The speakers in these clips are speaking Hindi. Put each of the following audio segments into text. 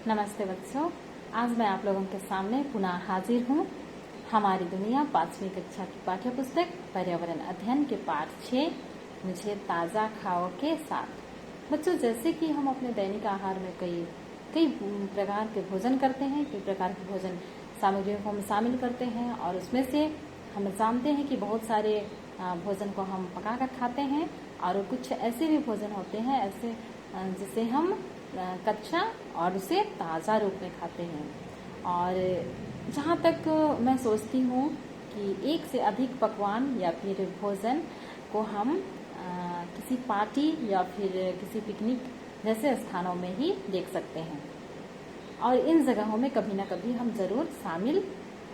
नमस्ते बच्चों, आज मैं आप लोगों के सामने पुनः हाजिर हूँ। हमारी दुनिया 5वीं कक्षा की पाठ्य पुस्तक पर्यावरण अध्ययन के पाठ 6 मुझे ताज़ा खाओ के साथ। बच्चों, जैसे कि हम अपने दैनिक आहार में कई प्रकार के भोजन करते हैं, कई प्रकार के भोजन सामग्रियों को हम शामिल करते हैं और उसमें से हम जानते हैं कि बहुत सारे भोजन को हम पका कर खाते हैं और कुछ ऐसे भी भोजन होते हैं ऐसे जिसे हम कच्चा और उसे ताज़ा रूप में खाते हैं। और जहाँ तक मैं सोचती हूँ कि एक से अधिक पकवान या फिर भोजन को हम किसी पार्टी या फिर किसी पिकनिक जैसे स्थानों में ही देख सकते हैं और इन जगहों में कभी ना कभी हम ज़रूर शामिल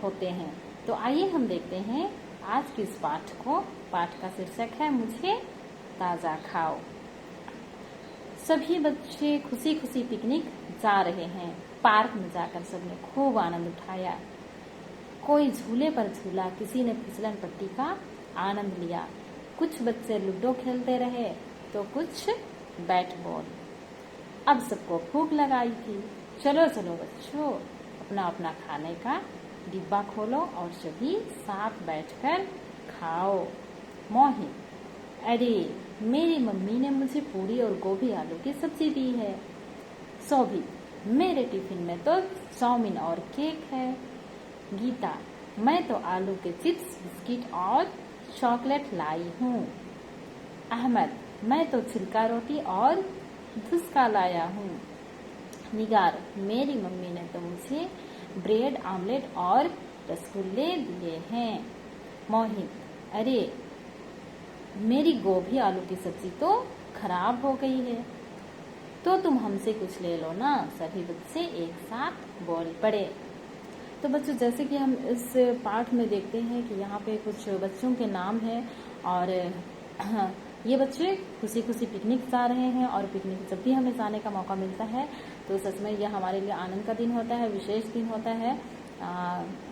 होते हैं। तो आइए हम देखते हैं आज के इस पाठ को। पाठ का शीर्षक है मुझे ताज़ा खाओ। सभी बच्चे खुशी खुशी पिकनिक जा रहे हैं। पार्क में जाकर सबने खूब आनंद उठाया। कोई झूले पर झूला, किसी ने फिसलन पट्टी का आनंद लिया। कुछ बच्चे लूडो खेलते रहे तो कुछ बैट बॉल। अब सबको भूख लगाई थी। चलो चलो बच्चों, अपना अपना खाने का डिब्बा खोलो और सभी साथ बैठकर खाओ। मोहित: अरे, मेरी मम्मी ने मुझे पूरी और गोभी आलू की सब्जी दी है। शोभित: मेरे टिफिन में तो चाउमीन और केक है। गीता: मैं तो आलू के चिप्स, बिस्किट और चॉकलेट लाई हूँ। अहमद: मैं तो छिलका रोटी और धुसका लाया हूँ। निगार: मेरी मम्मी ने तो मुझे ब्रेड आमलेट और रसगुल्ले दिए हैं। मोहित: अरे, मेरी गोभी आलू की सब्जी तो खराब हो गई है। तो तुम हमसे कुछ ले लो ना, सभी बच्चे एक साथ बोल पड़े। तो बच्चों, जैसे कि हम इस पाठ में देखते हैं कि यहाँ पे कुछ बच्चों के नाम हैं और ये बच्चे खुशी खुशी पिकनिक जा रहे हैं। और पिकनिक जब भी हमें जाने का मौका मिलता है तो सच में यह हमारे लिए आनंद का दिन होता है, विशेष दिन होता है।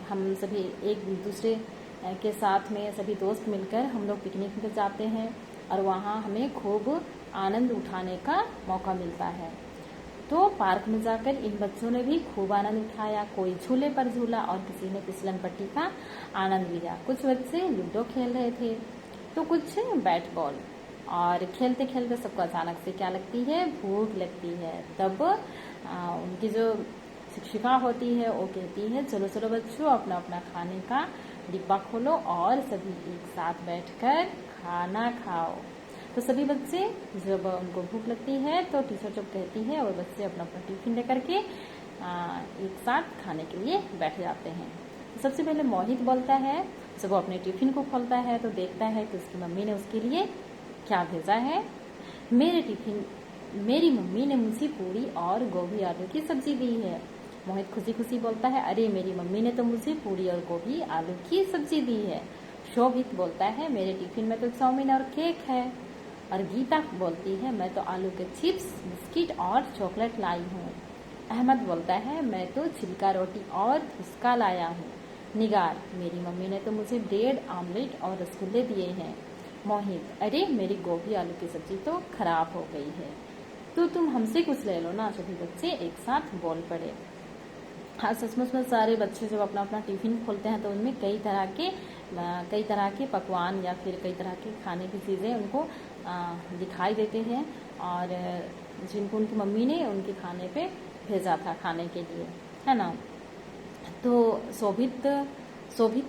हम सभी एक दूसरे के साथ में सभी दोस्त मिलकर हम लोग पिकनिक पे जाते हैं और वहाँ हमें खूब आनंद उठाने का मौका मिलता है। तो पार्क में जाकर इन बच्चों ने भी खूब आनंद उठाया। कोई झूले पर झूला और किसी ने फिसलन पट्टी का आनंद लिया। कुछ बच्चे लूडो खेल रहे थे तो कुछ बैट बॉल। और खेलते खेलते सबको अचानक से क्या लगती है? भूख लगती है। तब उनकी जो शिक्षिका होती है वो कहती है, चलो चलो बच्चों, अपना अपना खाने का डिब्बा खोलो और सभी एक साथ बैठकर खाना खाओ। तो सभी बच्चे जब उनको भूख लगती है तो टीचर जब कहती है और बच्चे अपना अपना टिफिन लेकर के एक साथ खाने के लिए बैठ जाते हैं। तो सबसे पहले मोहित बोलता है। जब वो अपने टिफिन को खोलता है तो देखता है कि उसकी मम्मी ने उसके लिए क्या भेजा है। मेरी मम्मी ने मुझे पूरी और गोभी आलू की सब्जी दी है। मोहित खुशी खुशी बोलता है, अरे, मेरी मम्मी ने तो मुझे पूरी और गोभी आलू की सब्जी दी है। शोभित बोलता है, मेरे टिफिन में तो चाउमीन और केक है। और गीता बोलती है, मैं तो आलू के चिप्स, बिस्किट और चॉकलेट लाई हूँ। अहमद बोलता है, मैं तो छिलका रोटी और धुसका लाया हूँ। निगार: मेरी मम्मी ने तो मुझे ब्रेड आमलेट और रसगुल्ले दिए हैं। मोहित: अरे, मेरी गोभी आलू की सब्जी तो खराब हो गई है। तो तुम हमसे कुछ ले लो ना, सभी बच्चे एक साथ बोल पड़े। हाँ, सचमुच में सारे बच्चे जब अपना अपना टिफिन खोलते हैं तो उनमें कई तरह के पकवान या फिर कई तरह के खाने की चीज़ें उनको दिखाई देते हैं और जिनको उनकी मम्मी ने उनके खाने पे भेजा था खाने के लिए, है ना। तो शोभित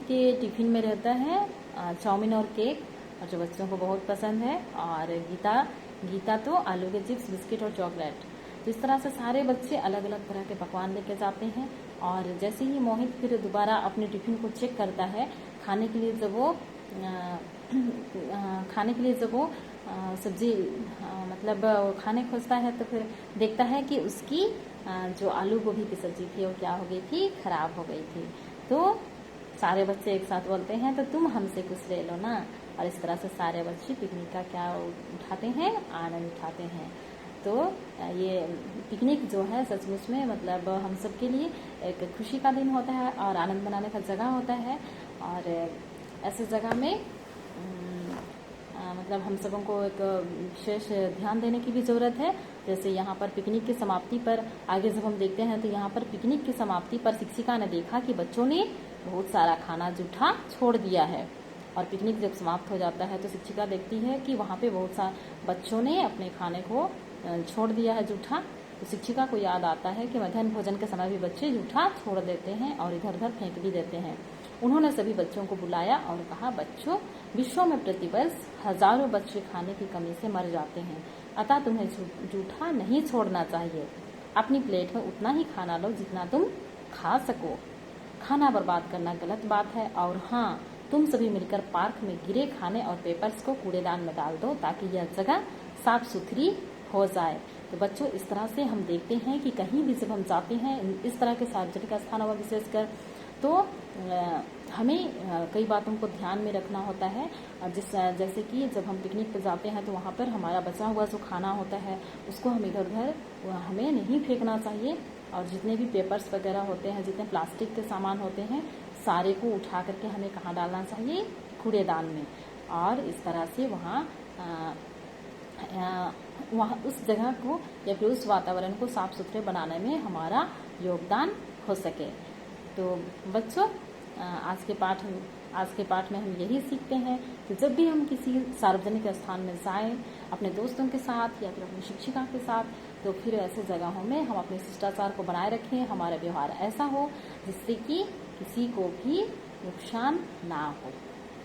के टिफिन में रहता है चाउमीन और केक, और जो बच्चों को बहुत पसंद है। और गीता तो आलू के चिप्स, बिस्किट और चॉकलेट। जिस तरह से सारे बच्चे अलग अलग तरह के पकवान लेके जाते हैं। और जैसे ही मोहित फिर दोबारा अपने टिफिन को चेक करता है खाने के लिए, जब वो सब्जी मतलब खाने खोजता है तो फिर देखता है कि उसकी जो आलू गोभी की सब्जी थी वो क्या हो गई थी? खराब हो गई थी। तो सारे बच्चे एक साथ बोलते हैं, तो तुम हमसे कुछ ले लो ना। और इस तरह से सारे बच्चे पिकनिक का क्या उठाते हैं? आनंद उठाते हैं। तो ये पिकनिक जो है सचमुच में मतलब हम सब के लिए एक खुशी का दिन होता है और आनंद मनाने का जगह होता है। और ऐसे जगह में मतलब हम सबों को एक विशेष ध्यान देने की भी ज़रूरत है। जैसे यहाँ पर पिकनिक की समाप्ति पर आगे जब हम देखते हैं तो यहाँ पर पिकनिक की समाप्ति पर शिक्षिका ने देखा कि बच्चों ने बहुत सारा खाना जूठा छोड़ दिया है। और पिकनिक जब समाप्त हो जाता है तो शिक्षिका देखती है कि वहाँ पे बहुत सारे बच्चों ने अपने खाने को छोड़ दिया है जूठा। तो शिक्षिका को याद आता है कि मध्याह्न भोजन के समय भी बच्चे जूठा छोड़ देते हैं और इधर उधर फेंक भी देते हैं। उन्होंने सभी बच्चों को बुलाया और कहा, बच्चों, विश्व में प्रतिवर्ष हजारों बच्चे खाने की कमी से मर जाते हैं, अतः तुम्हें जूठा नहीं छोड़ना चाहिए। अपनी प्लेट में उतना ही खाना लो जितना तुम खा सको। खाना बर्बाद करना गलत बात है। और हाँ, तुम सभी मिलकर पार्क में गिरे खाने और पेपर्स को कूड़ेदान में डाल दो ताकि यह जगह साफ सुथरी हो जाए। तो बच्चों, इस तरह से हम देखते हैं कि कहीं भी जब हम जाते हैं इस तरह के सार्वजनिक स्थानों पर विशेषकर, तो हमें कई बातों को ध्यान में रखना होता है। जैसे कि जब हम पिकनिक पर जाते हैं तो वहाँ पर हमारा बचा हुआ जो खाना होता है उसको हम इधर उधर हमें नहीं फेंकना चाहिए। और जितने भी पेपर्स वगैरह होते हैं, जितने प्लास्टिक के सामान होते हैं, सारे को उठा करके हमें कहाँ डालना चाहिए? कूड़ेदान में। और इस तरह से वहाँ उस जगह को या फिर उस वातावरण को साफ सुथरे बनाने में हमारा योगदान हो सके। तो बच्चों, आज के पाठ में हम यही सीखते हैं कि जब भी हम किसी सार्वजनिक स्थान में जाएं अपने दोस्तों के साथ या फिर अपनी शिक्षिका के साथ, तो फिर ऐसे जगहों में हम अपने शिष्टाचार को बनाए रखें। हमारा व्यवहार ऐसा हो जिससे कि किसी को भी नुकसान ना हो।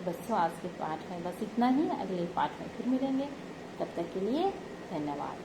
बच्चों, आज के पाठ में बस इतना ही। अगले पाठ में फिर मिलेंगे। तब तक के लिए धन्यवाद।